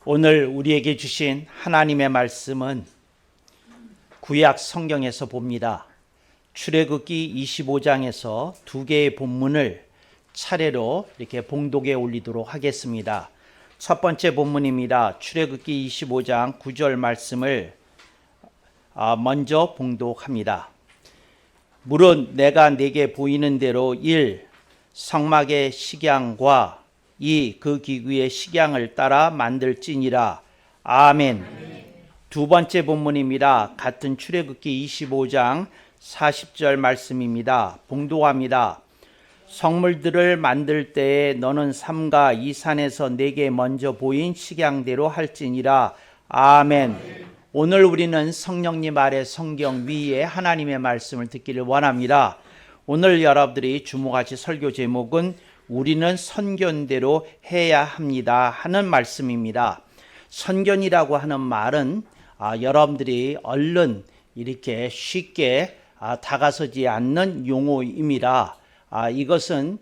오늘 우리에게 주신 하나님의 말씀은 구약 성경에서 봅니다. 출애굽기 25장에서 두 개의 본문을 차례로 이렇게 봉독에 올리도록 하겠습니다. 첫 번째 본문입니다. 출애굽기 25장 9절 말씀을 먼저 봉독합니다. 물은 내가 내게 보이는 대로 1. 성막의 식양과 2. 그 기구의 식양을 따라 만들지니라. 아멘. 두 번째 본문입니다. 같은 출애굽기 25장 40절 말씀입니다. 봉독합니다. 성물들을 만들 때에 너는 삼가 이 산에서 내게 먼저 보인 식양대로 할지니라. 아멘. 오늘 우리는 성령님 아래 성경 위에 하나님의 말씀을 듣기를 원합니다. 오늘 여러분들이 주목하실 설교 제목은 우리는 선견대로 해야 합니다 하는 말씀입니다. 선견이라고 하는 말은 여러분들이 얼른 이렇게 쉽게 다가서지 않는 용어입니다. 이것은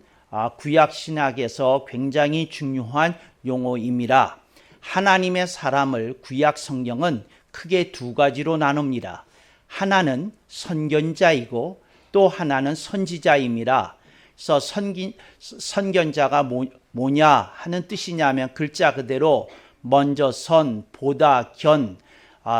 구약 신학에서 굉장히 중요한 용어입니다. 하나님의 사람을 구약 성경은 크게 두 가지로 나눕니다. 하나는 선견자이고 또 하나는 선지자입니다. 그래서 선견자가 뭐냐 하는 뜻이냐면 글자 그대로 먼저 선, 보다, 견,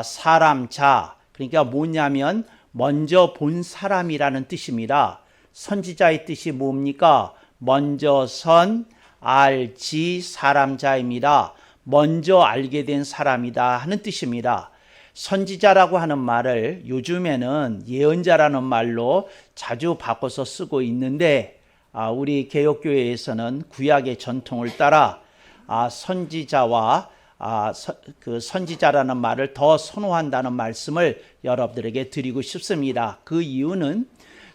사람, 자, 그러니까 뭐냐면 먼저 본 사람이라는 뜻입니다. 선지자의 뜻이 뭡니까? 먼저 선, 알지, 사람, 자입니다. 먼저 알게 된 사람이다 하는 뜻입니다. 선지자라고 하는 말을 요즘에는 예언자라는 말로 자주 바꿔서 쓰고 있는데 우리 개혁교회에서는 구약의 전통을 따라 선지자와 그 선지자라는 말을 더 선호한다는 말씀을 여러분들에게 드리고 싶습니다. 그 이유는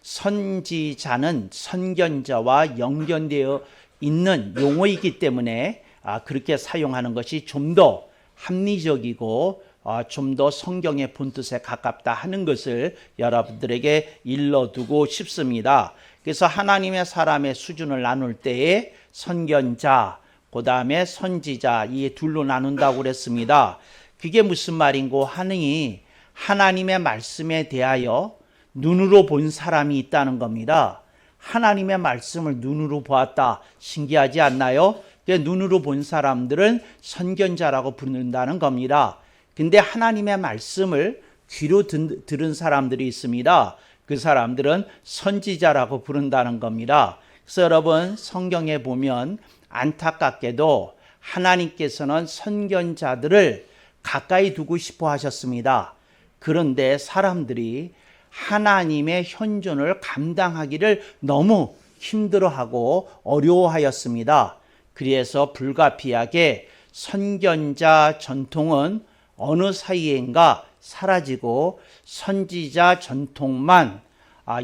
선지자는 선견자와 연결되어 있는 용어이기 때문에 그렇게 사용하는 것이 좀 더 합리적이고 좀 더 성경의 본뜻에 가깝다 하는 것을 여러분들에게 일러두고 싶습니다. 그래서 하나님의 사람의 수준을 나눌 때에 선견자, 그 다음에 선지자 이 둘로 나눈다고 그랬습니다. 그게 무슨 말인고 하니 하나님의 말씀에 대하여 눈으로 본 사람이 있다는 겁니다. 하나님의 말씀을 눈으로 보았다. 신기하지 않나요? 눈으로 본 사람들은 선견자라고 부른다는 겁니다. 근데 하나님의 말씀을 귀로 들은 사람들이 있습니다. 그 사람들은 선지자라고 부른다는 겁니다. 그래서 여러분 성경에 보면 안타깝게도 하나님께서는 선견자들을 가까이 두고 싶어 하셨습니다. 그런데 사람들이 하나님의 현존을 감당하기를 너무 힘들어하고 어려워하였습니다. 그래서 불가피하게 선견자 전통은 어느 사이인가 사라지고 선지자 전통만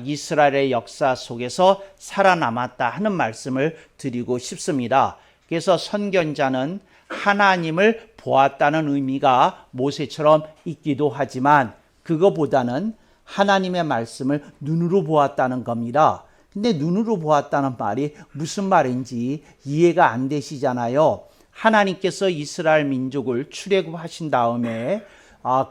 이스라엘의 역사 속에서 살아남았다 하는 말씀을 드리고 싶습니다. 그래서 선견자는 하나님을 보았다는 의미가 모세처럼 있기도 하지만 그거보다는 하나님의 말씀을 눈으로 보았다는 겁니다. 근데 눈으로 보았다는 말이 무슨 말인지 이해가 안 되시잖아요. 하나님께서 이스라엘 민족을 출애굽하신 다음에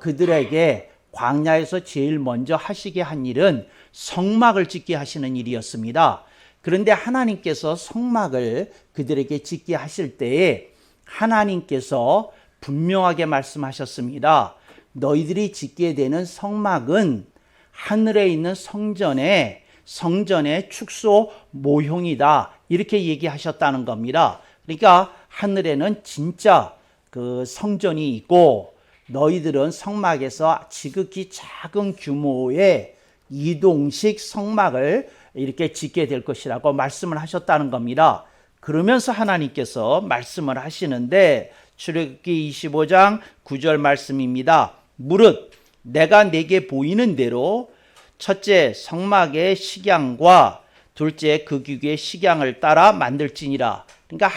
그들에게 광야에서 제일 먼저 하시게 한 일은 성막을 짓게 하시는 일이었습니다. 그런데 하나님께서 성막을 그들에게 짓게 하실 때에 하나님께서 분명하게 말씀하셨습니다. 너희들이 짓게 되는 성막은 하늘에 있는 성전의 축소 모형이다. 이렇게 얘기하셨다는 겁니다. 그러니까 하늘에는 진짜 그 성전이 있고 너희들은 성막에서 지극히 작은 규모의 이동식 성막을 이렇게 짓게 될 것이라고 말씀을 하셨다는 겁니다. 그러면서 하나님께서 말씀을 하시는데 출애굽기 25장 9절 말씀입니다. 무릇 내가 내게 보이는 대로 첫째 성막의 식양과 둘째 그 기구의 식양을 따라 만들지니라. 그러니까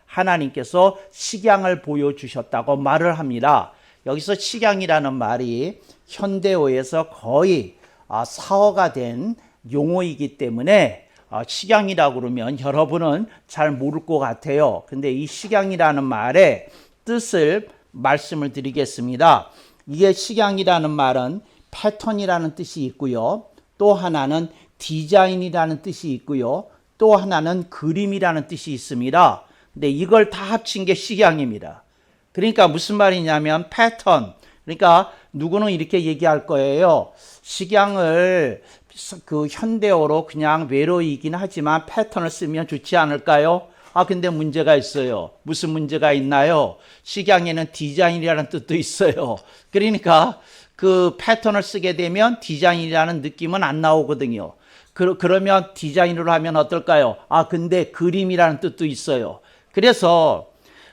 하나님께서 식양을 보여주셨다고 말을 합니다. 여기서 식양이라는 말이 현대어에서 거의 사어가 된 용어이기 때문에 식양이라고 그러면 여러분은 잘 모를 것 같아요. 근데 이 식양이라는 말의 뜻을 말씀을 드리겠습니다. 이게 식양이라는 말은 패턴이라는 뜻이 있고요. 또 하나는 디자인이라는 뜻이 있고요. 또 하나는 그림이라는 뜻이 있습니다. 근데 이걸 다 합친 게 식양입니다. 그러니까 무슨 말이냐면 패턴. 그러니까 누구는 이렇게 얘기할 거예요. 식양을 그 현대어로 그냥 외로이긴 하지만 패턴을 쓰면 좋지 않을까요? 근데 문제가 있어요. 무슨 문제가 있나요? 식양에는 디자인이라는 뜻도 있어요. 그러니까 그 패턴을 쓰게 되면 디자인이라는 느낌은 안 나오거든요. 그러면 디자인으로 하면 어떨까요? 근데 그림이라는 뜻도 있어요. 그래서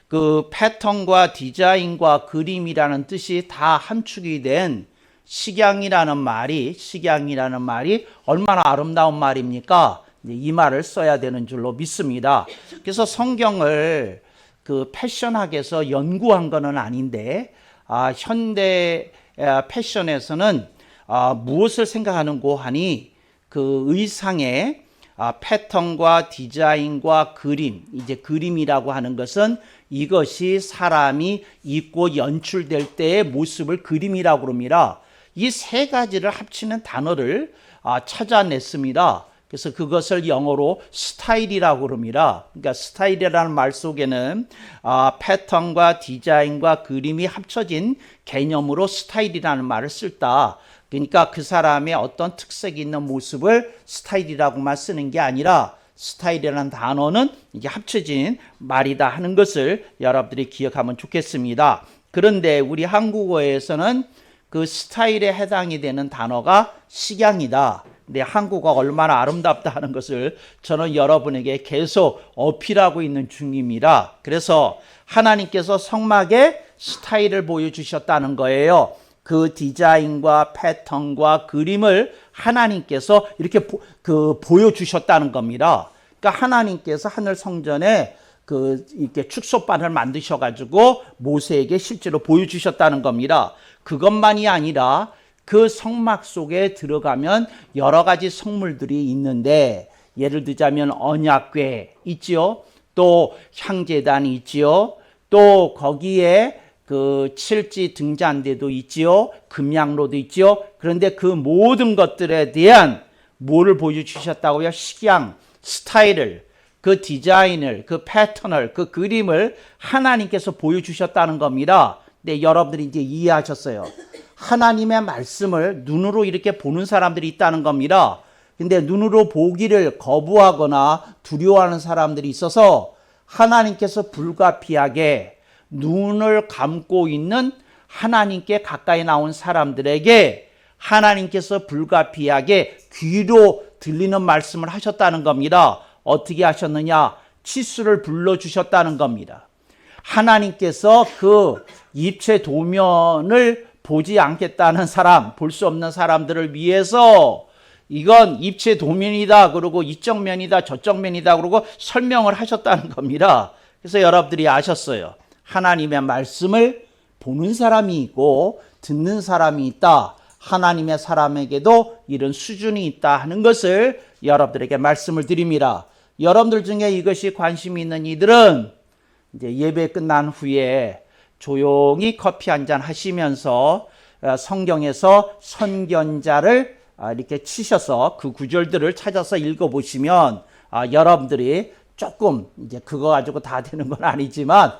그 패턴과 디자인과 그림이라는 뜻이 다 함축이 된 식양이라는 말이 얼마나 아름다운 말입니까? 이 말을 써야 되는 줄로 믿습니다. 그래서 성경을 그 패션학에서 연구한 거는 아닌데 현대 패션에서는 무엇을 생각하는고 하니 그 의상의 패턴과 디자인과 그림, 이제 그림이라고 하는 것은 이것이 사람이 입고 연출될 때의 모습을 그림이라고 합니다. 이 세 가지를 합치는 단어를 찾아냈습니다. 그래서 그것을 영어로 스타일이라고 합니다. 그러니까 스타일이라는 말 속에는 패턴과 디자인과 그림이 합쳐진 개념으로 스타일이라는 말을 쓸다. 그러니까 그 사람의 어떤 특색이 있는 모습을 스타일이라고만 쓰는 게 아니라 스타일이라는 단어는 이게 합쳐진 말이다 하는 것을 여러분들이 기억하면 좋겠습니다. 그런데 우리 한국어에서는 그 스타일에 해당이 되는 단어가 식양이다. 근데 한국어가 얼마나 아름답다 하는 것을 저는 여러분에게 계속 어필하고 있는 중입니다. 그래서 하나님께서 성막에 스타일을 보여주셨다는 거예요. 그 디자인과 패턴과 그림을 하나님께서 이렇게 보여주셨다는 겁니다. 그러니까 하나님께서 하늘 성전에 이렇게 축소반을 만드셔가지고 모세에게 실제로 보여주셨다는 겁니다. 그것만이 아니라 그 성막 속에 들어가면 여러 가지 성물들이 있는데, 예를 들자면 언약궤 있지요. 또 향제단이 있지요. 또 거기에 그 칠지 등잔대도 있지요. 금양로도 있지요. 그런데 그 모든 것들에 대한 뭐를 보여주셨다고요? 식양, 스타일을, 그 디자인을, 그 패턴을, 그 그림을 하나님께서 보여주셨다는 겁니다. 근데 여러분들이 이제 이해하셨어요. 하나님의 말씀을 눈으로 이렇게 보는 사람들이 있다는 겁니다. 근데 눈으로 보기를 거부하거나 두려워하는 사람들이 있어서 하나님께서 불가피하게 눈을 감고 있는 하나님께 가까이 나온 사람들에게 하나님께서 불가피하게 귀로 들리는 말씀을 하셨다는 겁니다. 어떻게 하셨느냐? 치수를 불러주셨다는 겁니다. 하나님께서 그 입체 도면을 보지 않겠다는 사람, 볼 수 없는 사람들을 위해서 이건 입체 도면이다 그러고 이쪽 면이다 저쪽 면이다 그러고 설명을 하셨다는 겁니다. 그래서 여러분들이 아셨어요. 하나님의 말씀을 보는 사람이 있고 듣는 사람이 있다. 하나님의 사람에게도 이런 수준이 있다 하는 것을 여러분들에게 말씀을 드립니다. 여러분들 중에 이것이 관심이 있는 이들은 이제 예배 끝난 후에 조용히 커피 한잔 하시면서 성경에서 선견자를 이렇게 치셔서 그 구절들을 찾아서 읽어보시면 여러분들이 조금 이제 그거 가지고 다 되는 건 아니지만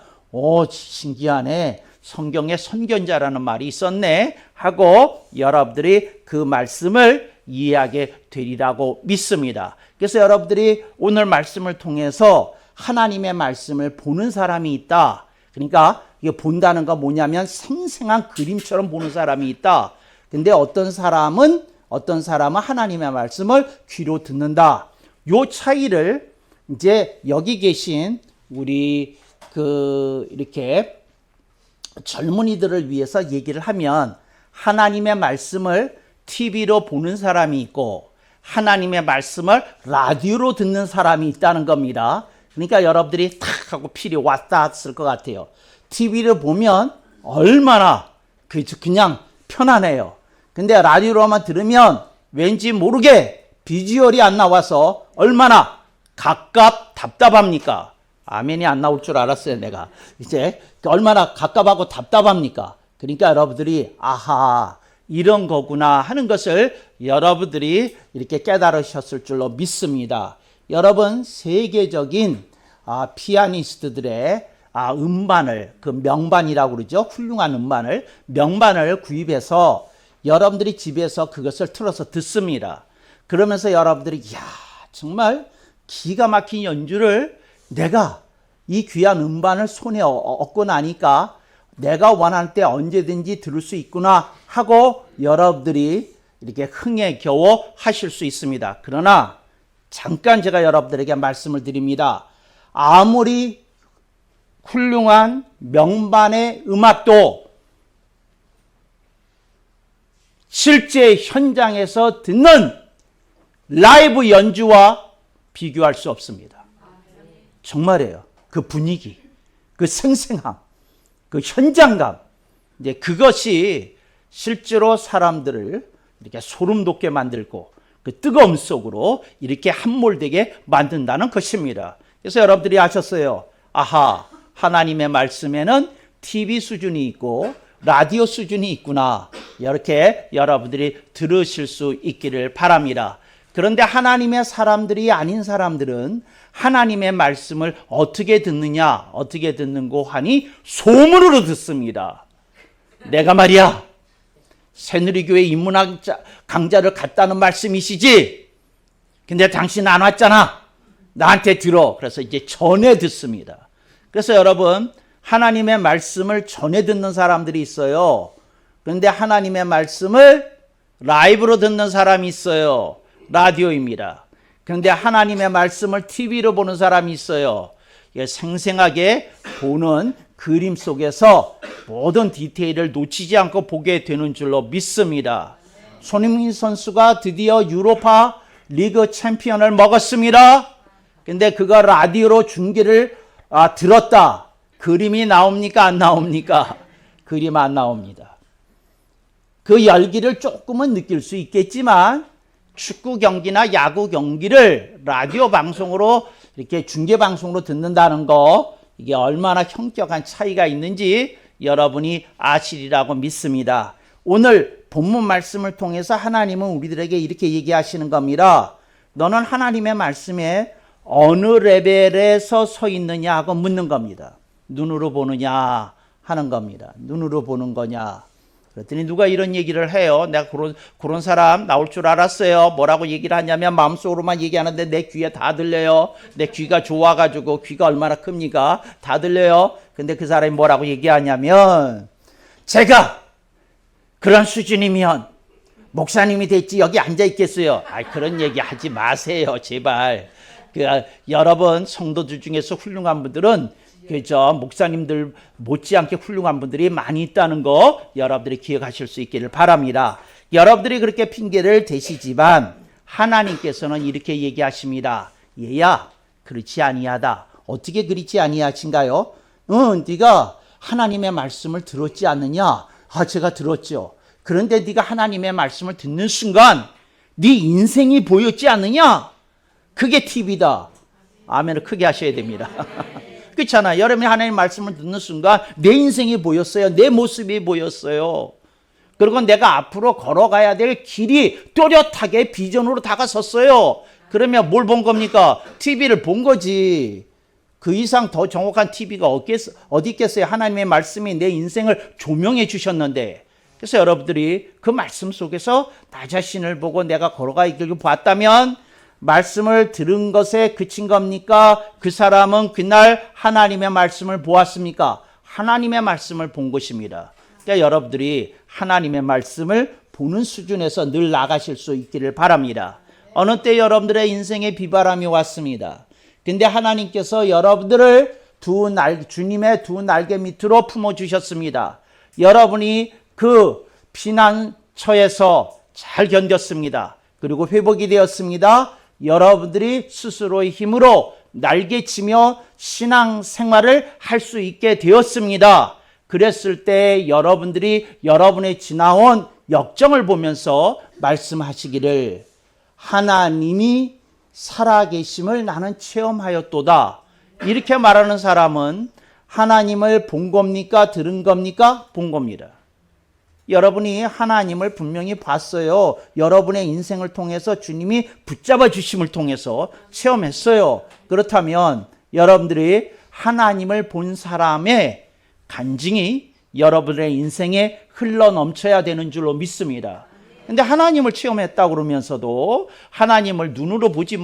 신기하네. 성경에 선견자라는 말이 있었네 하고 여러분들이 그 말씀을 이해하게 되리라고 믿습니다. 그래서 여러분들이 오늘 말씀을 통해서 하나님의 말씀을 보는 사람이 있다. 그러니까 이게 본다는 건 뭐냐면 생생한 그림처럼 보는 사람이 있다. 근데 어떤 사람은 하나님의 말씀을 귀로 듣는다. 요 차이를 이제 여기 계신 우리 이렇게 젊은이들을 위해서 얘기를 하면 하나님의 말씀을 TV로 보는 사람이 있고 하나님의 말씀을 라디오로 듣는 사람이 있다는 겁니다. 그러니까 여러분들이 탁 하고 필이 왔다 했을 것 같아요. TV를 보면 얼마나 그냥 편안해요. 근데 라디오로만 들으면 왠지 모르게 비주얼이 안 나와서 얼마나 답답합니까? 아멘이 안 나올 줄 알았어요, 내가. 이제 얼마나 갑갑하고 답답합니까? 그러니까 여러분들이 아하, 이런 거구나 하는 것을 여러분들이 이렇게 깨달으셨을 줄로 믿습니다. 여러분, 세계적인 피아니스트들의 음반을, 그 명반이라고 그러죠. 훌륭한 음반을, 명반을 구입해서 여러분들이 집에서 그것을 틀어서 듣습니다. 그러면서 여러분들이 이야, 정말 기가 막힌 연주를 내가 이 귀한 음반을 손에 얻고 나니까 내가 원할 때 언제든지 들을 수 있구나 하고 여러분들이 이렇게 흥에 겨워 하실 수 있습니다. 그러나 잠깐 제가 여러분들에게 말씀을 드립니다. 아무리 훌륭한 명반의 음악도 실제 현장에서 듣는 라이브 연주와 비교할 수 없습니다. 정말이에요. 그 분위기, 그 생생함, 그 현장감, 이제 그것이 실제로 사람들을 이렇게 소름 돋게 만들고 그 뜨거움 속으로 이렇게 함몰되게 만든다는 것입니다. 그래서 여러분들이 아셨어요. 아하, 하나님의 말씀에는 TV 수준이 있고 라디오 수준이 있구나. 이렇게 여러분들이 들으실 수 있기를 바랍니다. 그런데 하나님의 사람들이 아닌 사람들은 하나님의 말씀을 어떻게 듣느냐, 어떻게 듣는고 하니 소문으로 듣습니다. 내가 말이야, 새누리교회 인문학 강좌를 갔다는 말씀이시지? 근데 당신 안 왔잖아. 나한테 들어. 그래서 이제 전해 듣습니다. 그래서 여러분, 하나님의 말씀을 전해 듣는 사람들이 있어요. 그런데 하나님의 말씀을 라이브로 듣는 사람이 있어요. 라디오입니다. 그런데 하나님의 말씀을 TV로 보는 사람이 있어요. 생생하게 보는 그림 속에서 모든 디테일을 놓치지 않고 보게 되는 줄로 믿습니다. 손흥민 선수가 드디어 유로파 리그 챔피언을 먹었습니다. 근데 그거 라디오로 중계를 들었다. 그림이 나옵니까? 안 나옵니까? 그림 안 나옵니다. 그 열기를 조금은 느낄 수 있겠지만 축구 경기나 야구 경기를 라디오 방송으로 이렇게 중계 방송으로 듣는다는 거, 이게 얼마나 현격한 차이가 있는지 여러분이 아시리라고 믿습니다. 오늘 본문 말씀을 통해서 하나님은 우리들에게 이렇게 얘기하시는 겁니다. 너는 하나님의 말씀에 어느 레벨에서 서 있느냐 하고 묻는 겁니다. 눈으로 보느냐 하는 겁니다. 눈으로 보는 거냐. 그랬더니 누가 이런 얘기를 해요. 내가 그런 사람 나올 줄 알았어요. 뭐라고 얘기를 하냐면 마음속으로만 얘기하는데 내 귀에 다 들려요. 내 귀가 좋아가지고, 귀가 얼마나 큽니까? 다 들려요. 근데 그 사람이 뭐라고 얘기하냐면, 제가 그런 수준이면 목사님이 됐지 여기 앉아 있겠어요. 그런 얘기 하지 마세요, 제발. 여러분 성도들 중에서 훌륭한 분들은 그저 목사님들 못지않게 훌륭한 분들이 많이 있다는 거 여러분들이 기억하실 수 있기를 바랍니다. 여러분들이 그렇게 핑계를 대시지만 하나님께서는 이렇게 얘기하십니다. 얘야, 그렇지 아니하다. 어떻게 그렇지 아니하신가요? 네가 하나님의 말씀을 들었지 않느냐? 제가 들었죠. 그런데 네가 하나님의 말씀을 듣는 순간 네 인생이 보였지 않느냐? 그게 TV다. 아멘을 크게 하셔야 됩니다. 그렇잖아. 여러분이 하나님 말씀을 듣는 순간 내 인생이 보였어요. 내 모습이 보였어요. 그리고 내가 앞으로 걸어가야 될 길이 또렷하게 비전으로 다가섰어요. 그러면 뭘 본 겁니까? TV를 본 거지. 그 이상 더 정확한 TV가 어디 있겠어요? 하나님의 말씀이 내 인생을 조명해 주셨는데. 그래서 여러분들이 그 말씀 속에서 나 자신을 보고 내가 걸어가기를 봤다면 말씀을 들은 것에 그친 겁니까? 그 사람은 그날 하나님의 말씀을 보았습니까? 하나님의 말씀을 본 것입니다. 그러니까 여러분들이 하나님의 말씀을 보는 수준에서 늘 나가실 수 있기를 바랍니다. 어느 때 여러분들의 인생에 비바람이 왔습니다. 근데 하나님께서 여러분들을 주님의 두 날개 밑으로 품어주셨습니다. 여러분이 그 피난처에서 잘 견뎠습니다. 그리고 회복이 되었습니다. 여러분들이 스스로의 힘으로 날개치며 신앙생활을 할 수 있게 되었습니다. 그랬을 때 여러분들이 여러분의 지나온 역정을 보면서 말씀하시기를 하나님이 살아계심을 나는 체험하였도다. 이렇게 말하는 사람은 하나님을 본 겁니까? 들은 겁니까? 본 겁니다. 여러분이 하나님을 분명히 봤어요. 여러분의 인생을 통해서 주님이 붙잡아 주심을 통해서 체험했어요. 그렇다면 여러분들이 하나님을 본 사람의 간증이 여러분의 인생에 흘러 넘쳐야 되는 줄로 믿습니다. 근데 하나님을 체험했다 그러면서도 하나님을 눈으로 보지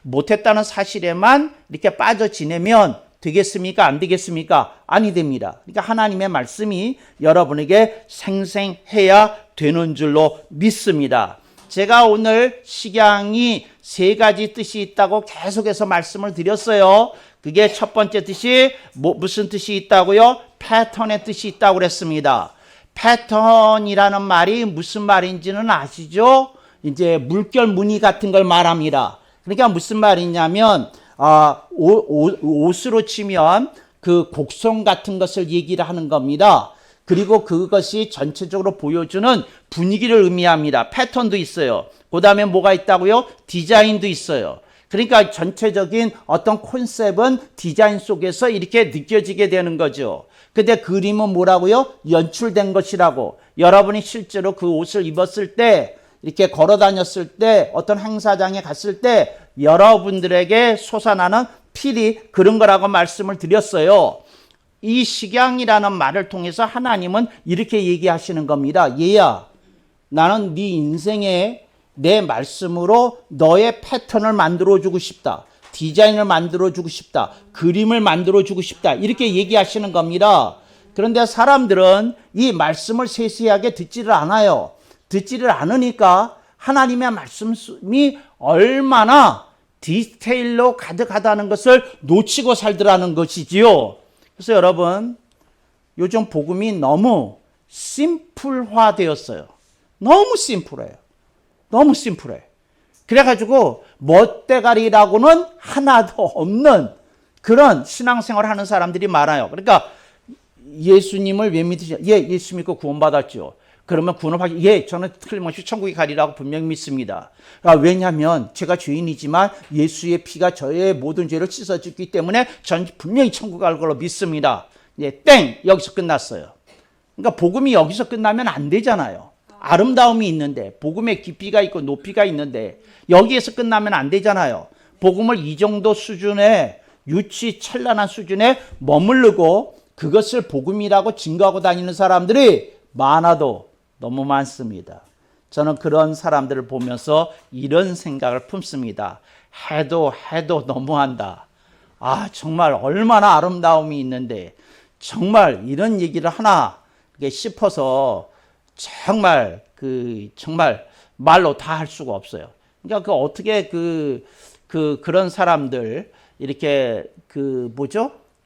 못했다는 사실에만 이렇게 빠져 지내면 되겠습니까? 안 되겠습니까? 아니 됩니다. 그러니까 하나님의 말씀이 여러분에게 생생해야 되는 줄로 믿습니다. 제가 오늘 식양이 세 가지 뜻이 있다고 계속해서 말씀을 드렸어요. 그게 첫 번째 뜻이 무슨 뜻이 있다고요? 패턴의 뜻이 있다고 그랬습니다. 패턴이라는 말이 무슨 말인지는 아시죠? 이제 물결 무늬 같은 걸 말합니다. 그러니까 무슨 말이냐면 옷으로 치면 그 곡선 같은 것을 얘기를 하는 겁니다. 그리고 그것이 전체적으로 보여주는 분위기를 의미합니다. 패턴도 있어요. 그 다음에 뭐가 있다고요? 디자인도 있어요. 그러니까 전체적인 어떤 콘셉트는 디자인 속에서 이렇게 느껴지게 되는 거죠. 근데 그림은 뭐라고요? 연출된 것이라고. 여러분이 실제로 그 옷을 입었을 때, 이렇게 걸어 다녔을 때, 어떤 행사장에 갔을 때 여러분들에게 솟아나는 필이 그런 거라고 말씀을 드렸어요. 이 식양이라는 말을 통해서 하나님은 이렇게 얘기하시는 겁니다. 얘야, 나는 네 인생에 내 말씀으로 너의 패턴을 만들어주고 싶다. 디자인을 만들어주고 싶다. 그림을 만들어주고 싶다. 이렇게 얘기하시는 겁니다. 그런데 사람들은 이 말씀을 세세하게 듣지를 않아요. 듣지를 않으니까 하나님의 말씀이 얼마나 디테일로 가득하다는 것을 놓치고 살더라는 것이지요. 그래서 여러분, 요즘 복음이 너무 심플화되었어요. 너무 심플해요. 너무 심플해. 그래가지고 멋대가리라고는 하나도 없는 그런 신앙생활을 하는 사람들이 많아요. 그러니까 예수님을 왜 믿으시죠? 예, 예수 믿고 구원받았죠. 그러면 구원을 받기, 예, 저는 틀림없이 천국에 가리라고 분명히 믿습니다. 왜냐하면 제가 죄인이지만 예수의 피가 저의 모든 죄를 씻어주기 때문에 전 분명히 천국 갈 걸로 믿습니다. 예, 땡! 여기서 끝났어요. 그러니까 복음이 여기서 끝나면 안 되잖아요. 아름다움이 있는데, 복음의 깊이가 있고 높이가 있는데 여기에서 끝나면 안 되잖아요. 복음을 이 정도 수준의 유치찬란한 수준에 머무르고 그것을 복음이라고 증거하고 다니는 사람들이 많아도 너무 많습니다. 저는 그런 사람들을 보면서 이런 생각을 품습니다. 해도 너무한다. 정말 얼마나 아름다움이 있는데 정말 이런 얘기를 하나 싶어서 정말 말로 다 할 수가 없어요. 그러니까 어떻게 그런 사람들 이렇게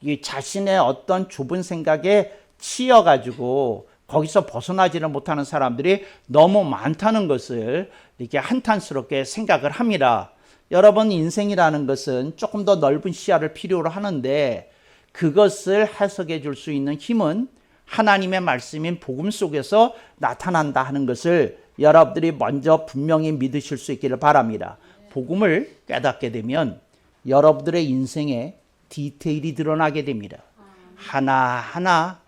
이 자신의 어떤 좁은 생각에 치여가지고 거기서 벗어나지를 못하는 사람들이 너무 많다는 것을 이렇게 한탄스럽게 생각을 합니다. 여러분, 인생이라는 것은 조금 더 넓은 시야를 필요로 하는데 그것을 해석해 줄 수 있는 힘은 하나님의 말씀인 복음 속에서 나타난다 하는 것을 여러분들이 먼저 분명히 믿으실 수 있기를 바랍니다. 복음을 깨닫게 되면 여러분들의 인생에 디테일이 드러나게 됩니다. 하나하나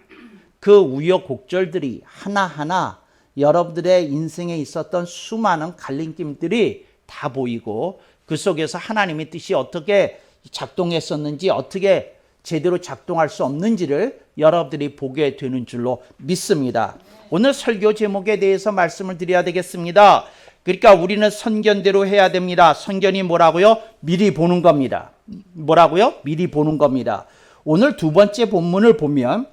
그 우여곡절들이 하나하나 여러분들의 인생에 있었던 수많은 갈림길들이 다 보이고 그 속에서 하나님의 뜻이 어떻게 작동했었는지 어떻게 제대로 작동할 수 없는지를 여러분들이 보게 되는 줄로 믿습니다. 오늘 설교 제목에 대해서 말씀을 드려야 되겠습니다. 그러니까 우리는 선견대로 해야 됩니다. 선견이 뭐라고요? 미리 보는 겁니다. 뭐라고요? 미리 보는 겁니다. 오늘 두 번째 본문을 보면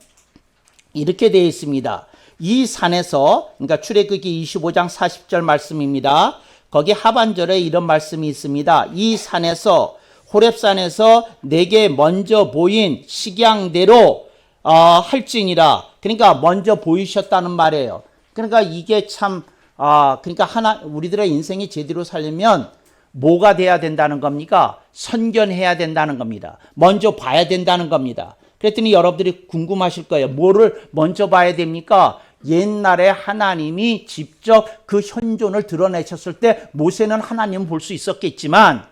이렇게 되어 있습니다. 이 산에서, 그러니까 출애굽기 25장 40절 말씀입니다. 거기 하반절에 이런 말씀이 있습니다. 이 산에서 호렙산에서 내게 먼저 보인 식양대로 할지니라. 그러니까 먼저 보이셨다는 말이에요. 그러니까 이게 참 그러니까 우리들의 인생이 제대로 살려면 뭐가 돼야 된다는 겁니까? 선견해야 된다는 겁니다. 먼저 봐야 된다는 겁니다. 그랬더니 여러분들이 궁금하실 거예요. 뭐를 먼저 봐야 됩니까? 옛날에 하나님이 직접 그 현존을 드러내셨을 때 모세는 하나님을 볼 수 있었겠지만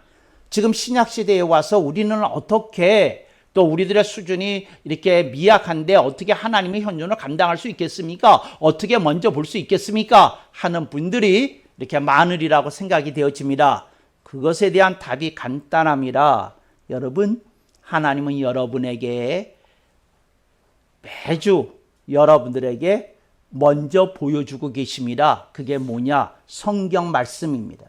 지금 신약시대에 와서 우리는 어떻게 또 우리들의 수준이 이렇게 미약한데 어떻게 하나님의 현존을 감당할 수 있겠습니까? 어떻게 먼저 볼 수 있겠습니까? 하는 분들이 이렇게 많으리라고 생각이 되어집니다. 그것에 대한 답이 간단합니다. 여러분, 하나님은 여러분에게 매주 여러분들에게 먼저 보여주고 계십니다. 그게 뭐냐? 성경 말씀입니다.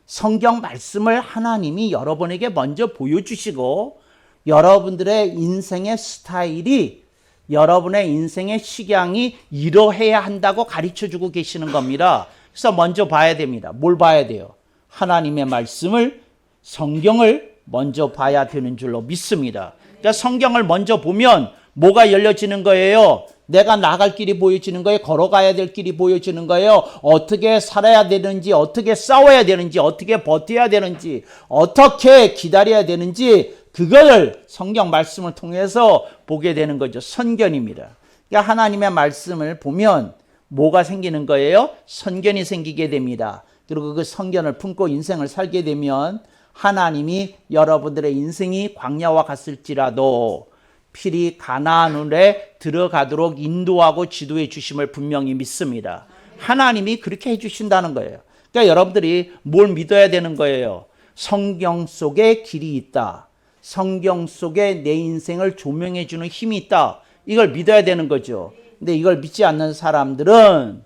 성경 말씀을 하나님이 여러분에게 먼저 보여주시고 여러분들의 인생의 스타일이 여러분의 인생의 식양이 이러해야 한다고 가르쳐주고 계시는 겁니다. 그래서 먼저 봐야 됩니다. 뭘 봐야 돼요? 하나님의 말씀을, 성경을 먼저 봐야 되는 줄로 믿습니다. 그러니까 성경을 먼저 보면 뭐가 열려지는 거예요? 내가 나갈 길이 보여지는 거예요. 걸어가야 될 길이 보여지는 거예요. 어떻게 살아야 되는지, 어떻게 싸워야 되는지, 어떻게 버텨야 되는지, 어떻게 기다려야 되는지 그걸 성경 말씀을 통해서 보게 되는 거죠. 선견입니다. 그러니까 하나님의 말씀을 보면 뭐가 생기는 거예요? 선견이 생기게 됩니다. 그리고 그 선견을 품고 인생을 살게 되면 하나님이 여러분들의 인생이 광야와 같을지라도 필히 가나안에 들어가도록 인도하고 지도해 주심을 분명히 믿습니다. 하나님이 그렇게 해주신다는 거예요. 그러니까 여러분들이 뭘 믿어야 되는 거예요? 성경 속에 길이 있다. 성경 속에 내 인생을 조명해 주는 힘이 있다. 이걸 믿어야 되는 거죠. 근데 이걸 믿지 않는 사람들은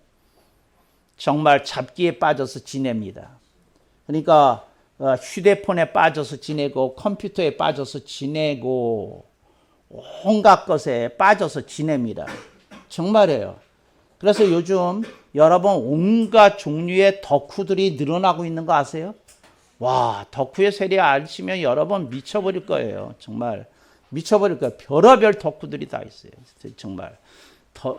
정말 잡기에 빠져서 지냅니다. 그러니까 휴대폰에 빠져서 지내고 컴퓨터에 빠져서 지내고 온갖 것에 빠져서 지냅니다. 정말이에요. 그래서 요즘 여러분 온갖 종류의 덕후들이 늘어나고 있는 거 아세요? 와, 덕후의 세계 아시면 여러분 미쳐버릴 거예요. 정말 미쳐버릴 거예요. 별의별 덕후들이 다 있어요. 정말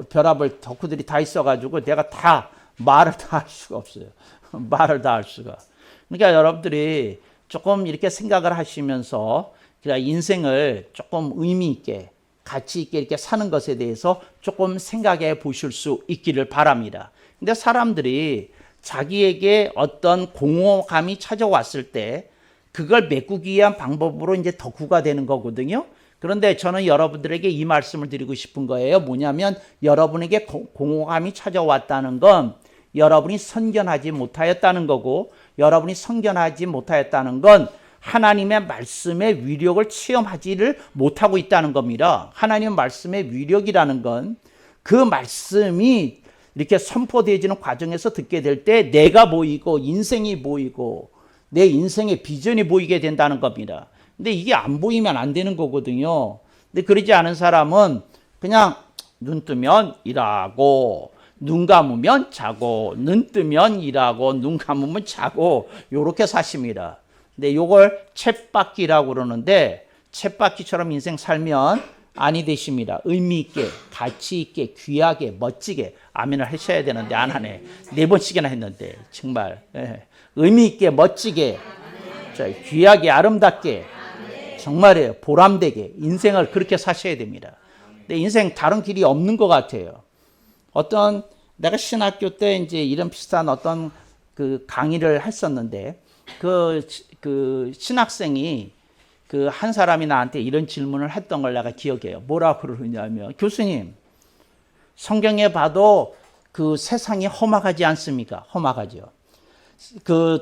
별의별 덕후들이 다 있어가지고 내가 다 말을 다 할 수가 없어요. 말을 다 할 수가. 그러니까 여러분들이 조금 이렇게 생각을 하시면서 인생을 조금 의미 있게 가치 있게 이렇게 사는 것에 대해서 조금 생각해 보실 수 있기를 바랍니다. 근데 사람들이 자기에게 어떤 공허감이 찾아왔을 때 그걸 메꾸기 위한 방법으로 이제 덕후가 되는 거거든요. 그런데 저는 여러분들에게 이 말씀을 드리고 싶은 거예요. 뭐냐면 여러분에게 공허감이 찾아왔다는 건 여러분이 선견하지 못하였다는 거고, 여러분이 선견하지 못하였다는 건 하나님의 말씀의 위력을 체험하지를 못하고 있다는 겁니다. 하나님의 말씀의 위력이라는 건 그 말씀이 이렇게 선포되어지는 과정에서 듣게 될 때 내가 보이고 인생이 보이고 내 인생의 비전이 보이게 된다는 겁니다. 근데 이게 안 보이면 안 되는 거거든요. 근데 그러지 않은 사람은 그냥 눈 뜨면 일하고 눈 감으면 자고 눈 뜨면 일하고 눈 감으면 자고 요렇게 사십니다. 근데 요걸 쳇바퀴라고 그러는데 쳇바퀴처럼 인생 살면 아니 되십니다. 의미 있게, 가치 있게, 귀하게, 멋지게 아멘을 하셔야 되는데 안 하네. 4번씩이나 했는데 정말 의미 있게, 멋지게, 귀하게, 아름답게 정말이에요. 보람되게 인생을 그렇게 사셔야 됩니다. 근데 인생 다른 길이 없는 것 같아요. 어떤 내가 신학교 때 이제 이런 비슷한 어떤 그 강의를 했었는데 그 신학생이 그 한 사람이 나한테 이런 질문을 했던 걸 내가 기억해요. 뭐라고 그러냐면, 교수님, 성경에 봐도 그 세상이 험악하지 않습니까? 험악하죠.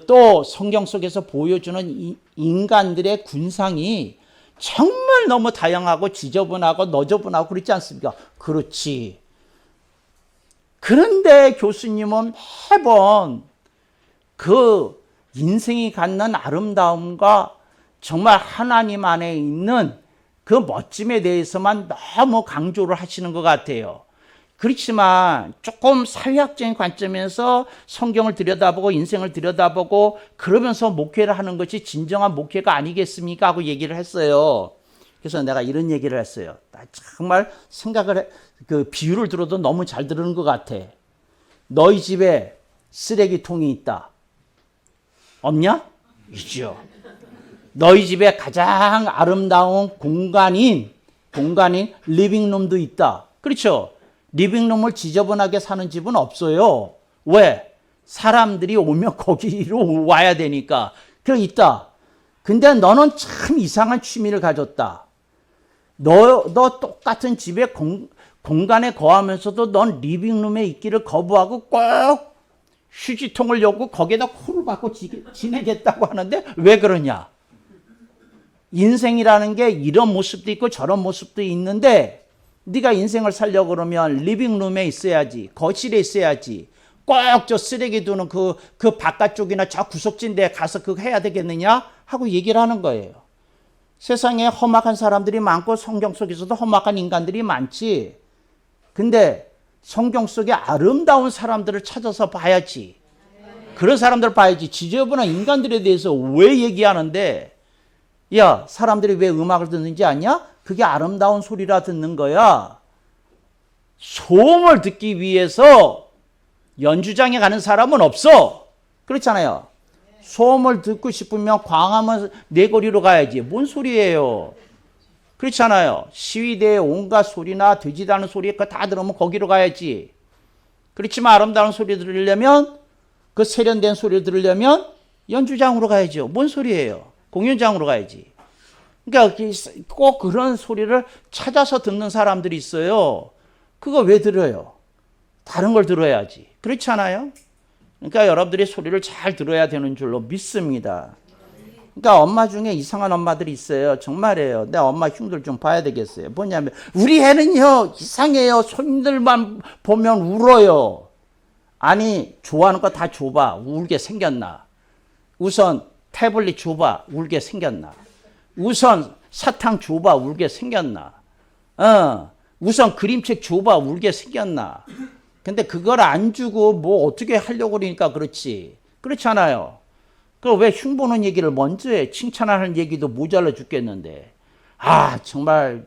또 성경 속에서 보여주는 인간들의 군상이 정말 너무 다양하고 지저분하고 너저분하고 그렇지 않습니까? 그렇지. 그런데 교수님은 매번 그 인생이 갖는 아름다움과 정말 하나님 안에 있는 그 멋짐에 대해서만 너무 강조를 하시는 것 같아요. 그렇지만 조금 사회학적인 관점에서 성경을 들여다보고 인생을 들여다보고 그러면서 목회를 하는 것이 진정한 목회가 아니겠습니까? 하고 얘기를 했어요. 그래서 내가 이런 얘기를 했어요. 나 정말 그 비유를 들어도 너무 잘 들은 것 같아. 너희 집에 쓰레기통이 있다. 없냐? 있죠. 너희 집에 가장 아름다운 공간인 리빙룸도 있다. 그렇죠? 리빙룸을 지저분하게 사는 집은 없어요. 왜? 사람들이 오면 거기로 와야 되니까. 그 있다. 근데 너는 참 이상한 취미를 가졌다. 너 똑같은 집에 공간에 거하면서도 넌 리빙룸에 있기를 거부하고 꼭 휴지통을 열고 거기에다 코를 박고 지내겠다고 하는데 왜 그러냐? 인생이라는 게 이런 모습도 있고 저런 모습도 있는데 네가 인생을 살려고 그러면 리빙룸에 있어야지, 거실에 있어야지, 꼭 저 쓰레기 두는 그 바깥쪽이나 저 구석진 데 가서 그거 해야 되겠느냐 하고 얘기를 하는 거예요. 세상에 험악한 사람들이 많고 성경 속에서도 험악한 인간들이 많지. 근데 성경 속에 아름다운 사람들을 찾아서 봐야지. 그런 사람들을 봐야지. 지저분한 인간들에 대해서 왜 얘기하는데, 야, 사람들이 왜 음악을 듣는지 아냐? 그게 아름다운 소리라 듣는 거야. 소음을 듣기 위해서 연주장에 가는 사람은 없어. 그렇잖아요. 소음을 듣고 싶으면 광화문 내거리로 가야지. 뭔 소리예요? 그렇잖아요. 시위대의 온갖 소리나 되지도 않은 소리 그거 다 들으면 거기로 가야지. 그렇지만 아름다운 소리 들으려면, 그 세련된 소리를 들으려면 연주장으로 가야죠. 뭔 소리예요? 공연장으로 가야지. 그러니까 꼭 그런 소리를 찾아서 듣는 사람들이 있어요. 그거 왜 들어요? 다른 걸 들어야지. 그렇지 않아요? 그러니까 여러분들이 소리를 잘 들어야 되는 줄로 믿습니다. 그러니까 엄마 중에 이상한 엄마들이 있어요. 정말이에요. 내 엄마 흉들 좀 봐야 되겠어요. 뭐냐면 우리 애는요 이상해요. 손님들만 보면 울어요. 아니 좋아하는 거 다 줘봐. 울게 생겼나. 우선 태블릿 줘봐. 울게 생겼나. 우선 사탕 줘봐. 울게 생겼나. 우선 그림책 줘봐. 울게 생겼나. 근데 그걸 안 주고 뭐 어떻게 하려고 그러니까 그렇지. 그렇잖아요. 그 왜 흉보는 얘기를 먼저 해. 칭찬하는 얘기도 모자라 죽겠는데. 아 정말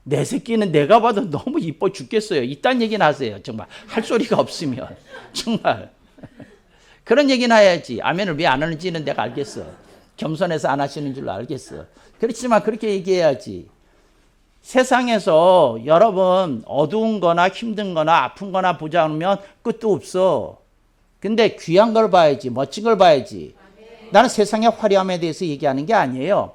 내 새끼는 내가 봐도 너무 이뻐 죽겠어요. 이딴 얘기나 하세요. 정말 할 소리가 없으면. 정말. 그런 얘기나 해야지. 아멘을 왜 안 하는지는 내가 알겠어. 겸손해서 안 하시는 줄로 알겠어. 그렇지만 그렇게 얘기해야지. 세상에서 여러분 어두운 거나 힘든 거나 아픈 거나 보자 하면 끝도 없어. 근데 귀한 걸 봐야지. 멋진 걸 봐야지. 나는 세상의 화려함에 대해서 얘기하는 게 아니에요.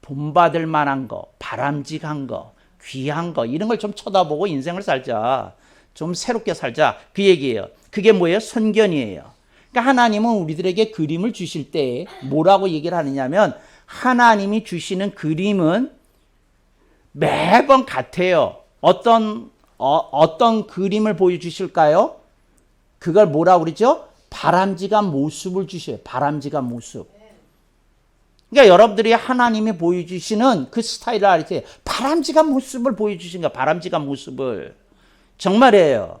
본받을 만한 거, 바람직한 거, 귀한 거 이런 걸 좀 쳐다보고 인생을 살자. 좀 새롭게 살자. 그 얘기예요. 그게 뭐예요? 선견이에요. 그러니까 하나님은 우리들에게 그림을 주실 때 뭐라고 얘기를 하느냐면 하나님이 주시는 그림은 매번 같아요. 어떤 그림을 보여주실까요? 그걸 뭐라고 그러죠? 바람직한 모습을 주셔요. 바람직한 모습. 그러니까 여러분들이 하나님이 보여주시는 그 스타일을 알으세요. 바람직한 모습을 보여주신 거야. 바람직한 모습을. 정말이에요.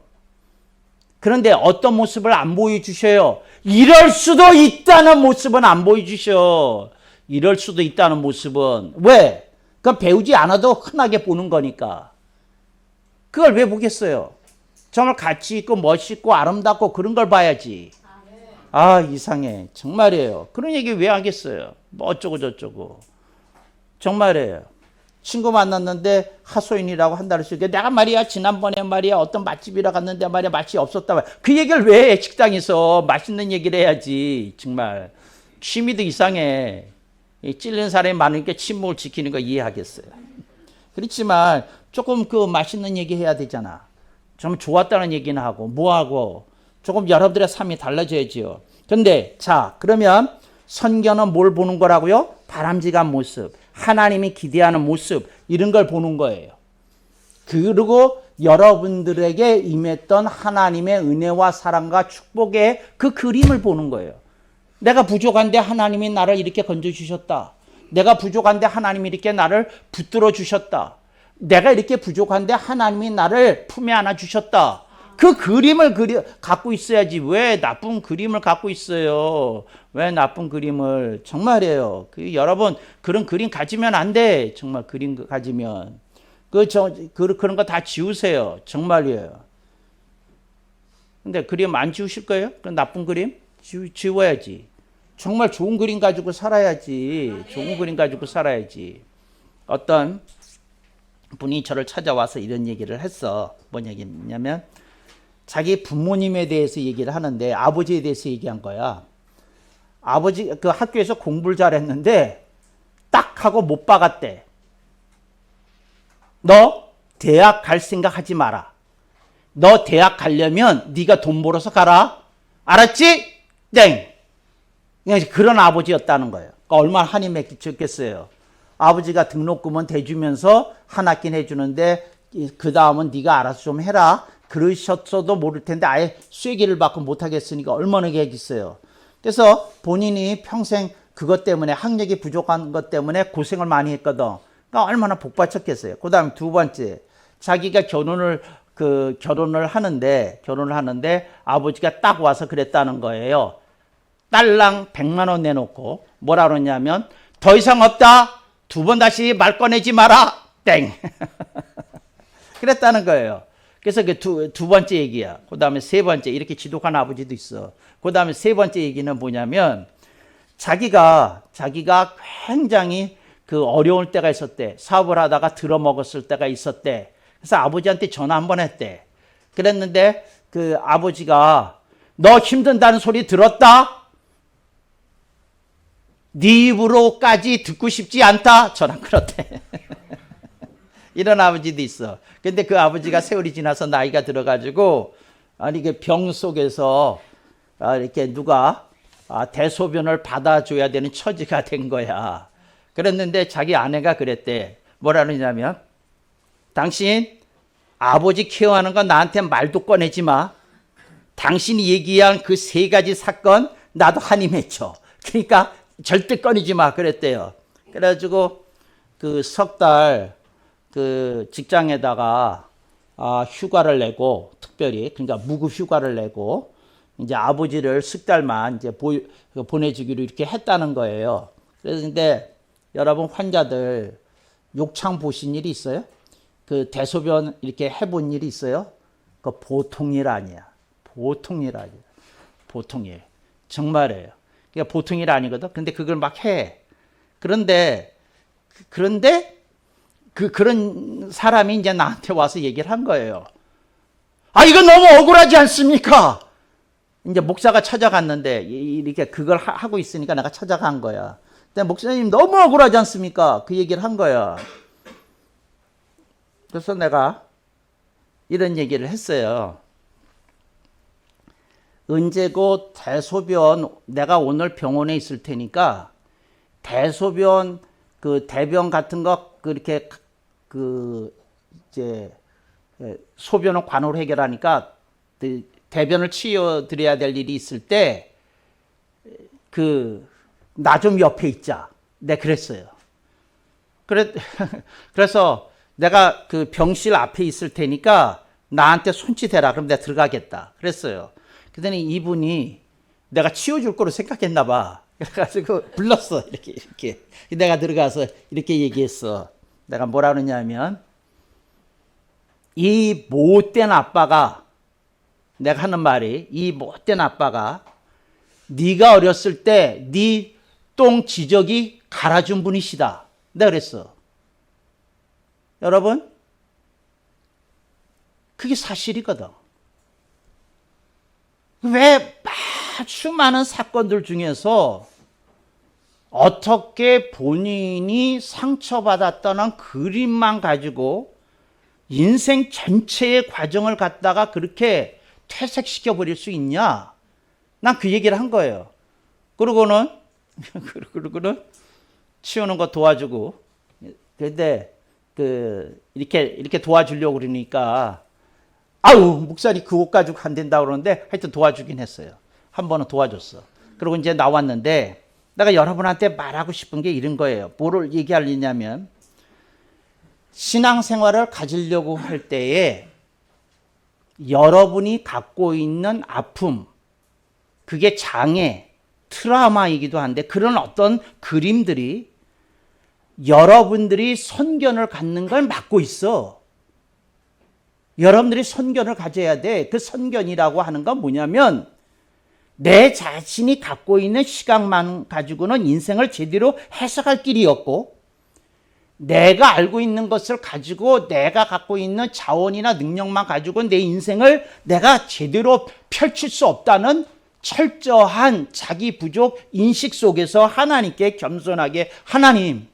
그런데 어떤 모습을 안 보여주셔요? 이럴 수도 있다는 모습은 안 보여주셔. 이럴 수도 있다는 모습은. 왜? 그건 배우지 않아도 흔하게 보는 거니까. 그걸 왜 보겠어요? 정말 가치 있고 멋있고 아름답고 그런 걸 봐야지. 아 이상해. 정말이에요. 그런 얘기 왜 하겠어요? 뭐 어쩌고 저쩌고. 정말이에요. 친구 만났는데 하소연이라고 한다고 했을 때 내가 말이야 지난번에 말이야 어떤 맛집이라 갔는데 말이야 맛이 없었다. 그 얘기를 왜 해? 식당에서 맛있는 얘기를 해야지. 정말 취미도 이상해. 찔리는 사람이 많으니까 침묵을 지키는 거 이해하겠어요. 그렇지만 조금 그 맛있는 얘기 해야 되잖아. 좀 좋았다는 얘기는 하고 뭐하고 조금 여러분들의 삶이 달라져야지요. 근데 자 그러면 선견은 뭘 보는 거라고요? 바람직한 모습, 하나님이 기대하는 모습 이런 걸 보는 거예요. 그리고 여러분들에게 임했던 하나님의 은혜와 사랑과 축복의 그 그림을 보는 거예요. 내가 부족한데 하나님이 나를 이렇게 건져주셨다. 내가 부족한데 하나님이 이렇게 나를 붙들어 주셨다. 내가 이렇게 부족한데 하나님이 나를 품에 안아 주셨다. 그 그림을 갖고 있어야지. 왜 나쁜 그림을 갖고 있어요? 왜 나쁜 그림을? 정말이에요. 여러분 그런 그림 가지면 안 돼. 정말 그림 가지면. 그런 거 다 지우세요. 정말이에요. 근데 그림 안 지우실 거예요? 그 나쁜 그림? 지워야지. 정말 좋은 그림 가지고 살아야지. 좋은 그림 가지고 살아야지. 어떤 분이 저를 찾아와서 이런 얘기를 했어. 뭔 얘기냐면 자기 부모님에 대해서 얘기를 하는데 아버지에 대해서 얘기한 거야. 아버지 그 학교에서 공부를 잘했는데 딱 하고 못 박았대. 너 대학 갈 생각 하지 마라. 너 대학 가려면 네가 돈 벌어서 가라. 알았지? 땡. 그런 아버지였다는 거예요. 그러니까 얼마나 한이 맺혔겠어요. 아버지가 등록금은 대주면서 한 학기 해주는데 그 다음은 네가 알아서 좀 해라. 그러셨어도 모를 텐데 아예 쐐기를 받고 못하겠으니까 얼마나 계획있어요. 그래서 본인이 평생 그것 때문에 학력이 부족한 것 때문에 고생을 많이 했거든. 그러니까 얼마나 복받쳤겠어요. 그 다음에 두 번째, 자기가 결혼을 하는데 아버지가 딱 와서 그랬다는 거예요. 딸랑 100만 원 내놓고 뭐라 그러냐면 더 이상 없다. 두 번 다시 말 꺼내지 마라. 땡. 그랬다는 거예요. 그래서 그 두 번째 얘기야. 그 다음에 세 번째, 이렇게 지독한 아버지도 있어. 그 다음에 세 번째 얘기는 뭐냐면 자기가 굉장히 그 어려울 때가 있었대. 사업을 하다가 들어먹었을 때가 있었대. 그래서 아버지한테 전화 한번 했대. 그랬는데 그 아버지가 너 힘든다는 소리 들었다? 네 입으로까지 듣고 싶지 않다? 전화 끊었대. 이런 아버지도 있어. 근데 그 아버지가 세월이 지나서 나이가 들어가지고 이게 병 속에서 이렇게 누가 대소변을 받아줘야 되는 처지가 된 거야. 그랬는데 자기 아내가 그랬대. 뭐라 그러냐면 당신 아버지 케어하는 건 나한테 말도 꺼내지 마. 당신이 얘기한 그 세 가지 사건 나도 한이 맺혀. 그러니까 절대 꺼내지 마 그랬대요. 그래가지고 그 석 달 그 직장에다가 휴가를 내고 특별히 그러니까 무급 휴가를 내고 이제 아버지를 석 달만 이제 보내주기로 이렇게 했다는 거예요. 그런데 여러분 환자들 욕창 보신 일이 있어요? 그 대소변 이렇게 해본 일이 있어요? 그 보통 일 아니야. 보통 일 아니야. 보통 일. 정말이에요. 그러니까 보통 일 아니거든. 근데 그걸 막 해. 그런데 그런 사람이 이제 나한테 와서 얘기를 한 거예요. 이거 너무 억울하지 않습니까? 이제 목사가 찾아갔는데 이렇게 그걸 하고 있으니까 내가 찾아간 거야. 근데 목사님 너무 억울하지 않습니까? 그 얘기를 한 거야. 그래서 내가 이런 얘기를 했어요. 언제고 대소변 내가 오늘 병원에 있을 테니까 대소변 그 대변 같은 거 그렇게 이제 소변을 관으로 해결하니까 대변을 치워드려야 될 일이 있을 때 나 좀 옆에 있자. 내가 그랬어요. 그래서 내가 그 병실 앞에 있을 테니까 나한테 손짓해라. 그럼 내가 들어가겠다. 그랬어요. 그랬더니 이분이 내가 치워줄 거로 생각했나 봐. 그래가지고 불렀어. 이렇게. 내가 들어가서 이렇게 얘기했어. 내가 뭐라 그러냐면 이 못된 아빠가 내가 하는 말이 이 못된 아빠가 네가 어렸을 때 네 똥 지저귀 갈아준 분이시다. 내가 그랬어. 여러분 그게 사실이거든. 왜 아주 많은 사건들 중에서 어떻게 본인이 상처받았다는 그림만 가지고 인생 전체의 과정을 갖다가 그렇게 퇴색시켜 버릴 수 있냐? 난 그 얘기를 한 거예요. 그러고는 치우는 거 도와주고, 근데 이렇게 도와주려고 그러니까 목사님 그 옷 가지고 안 된다고 그러는데 하여튼 도와주긴 했어요. 한 번은 도와줬어. 그리고 이제 나왔는데 내가 여러분한테 말하고 싶은 게 이런 거예요. 뭐를 얘기하려냐면 신앙생활을 가지려고 할 때에 여러분이 갖고 있는 아픔, 그게 장애, 트라우마이기도 한데 그런 어떤 그림들이 여러분들이 선견을 갖는 걸 막고 있어. 여러분들이 선견을 가져야 돼. 그 선견이라고 하는 건 뭐냐면 내 자신이 갖고 있는 시각만 가지고는 인생을 제대로 해석할 길이 없고 내가 알고 있는 것을 가지고 내가 갖고 있는 자원이나 능력만 가지고 내 인생을 내가 제대로 펼칠 수 없다는 철저한 자기 부족 인식 속에서 하나님께 겸손하게 하나님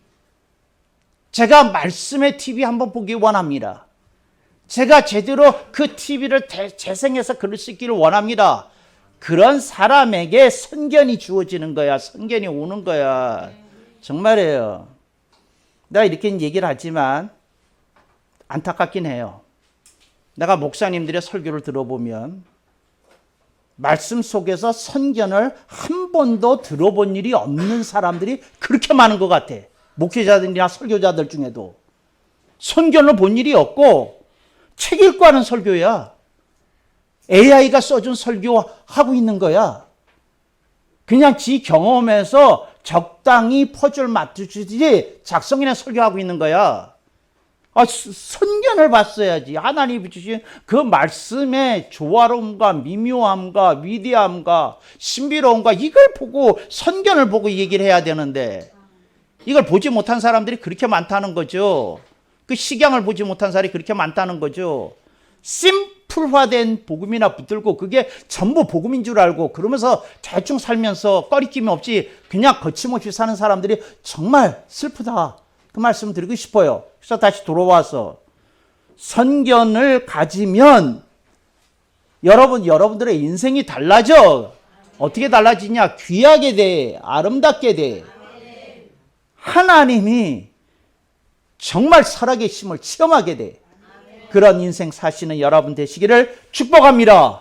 제가 말씀의 TV 한번 보기 원합니다. 제가 제대로 그 TV를 재생해서 글을 쓰기를 원합니다. 그런 사람에게 선견이 주어지는 거야. 선견이 오는 거야. 정말이에요. 내가 이렇게 얘기를 하지만 안타깝긴 해요. 내가 목사님들의 설교를 들어보면 말씀 속에서 선견을 한 번도 들어본 일이 없는 사람들이 그렇게 많은 것 같아. 목회자들이나 설교자들 중에도 선견을 본 일이 없고 책 읽고 하는 설교야. AI가 써준 설교하고 있는 거야. 그냥 지 경험에서 적당히 퍼즐 맞추듯이 작성이나 설교하고 있는 거야. 선견을 봤어야지. 하나님이 주신 그 말씀의 조화로움과 미묘함과 위대함과 신비로움과 이걸 보고 선견을 보고 얘기를 해야 되는데 이걸 보지 못한 사람들이 그렇게 많다는 거죠. 그 식양을 보지 못한 사람이 그렇게 많다는 거죠. 심플화된 복음이나 붙들고 그게 전부 복음인 줄 알고 그러면서 대충 살면서 꺼리낌이 없이 그냥 거침없이 사는 사람들이 정말 슬프다. 그 말씀 드리고 싶어요. 그래서 다시 돌아와서 선견을 가지면 여러분들의 인생이 달라져. 어떻게 달라지냐? 귀하게 돼. 아름답게 돼. 하나님이 정말 살아계심을 체험하게 돼. 그런 인생 사시는 여러분 되시기를 축복합니다.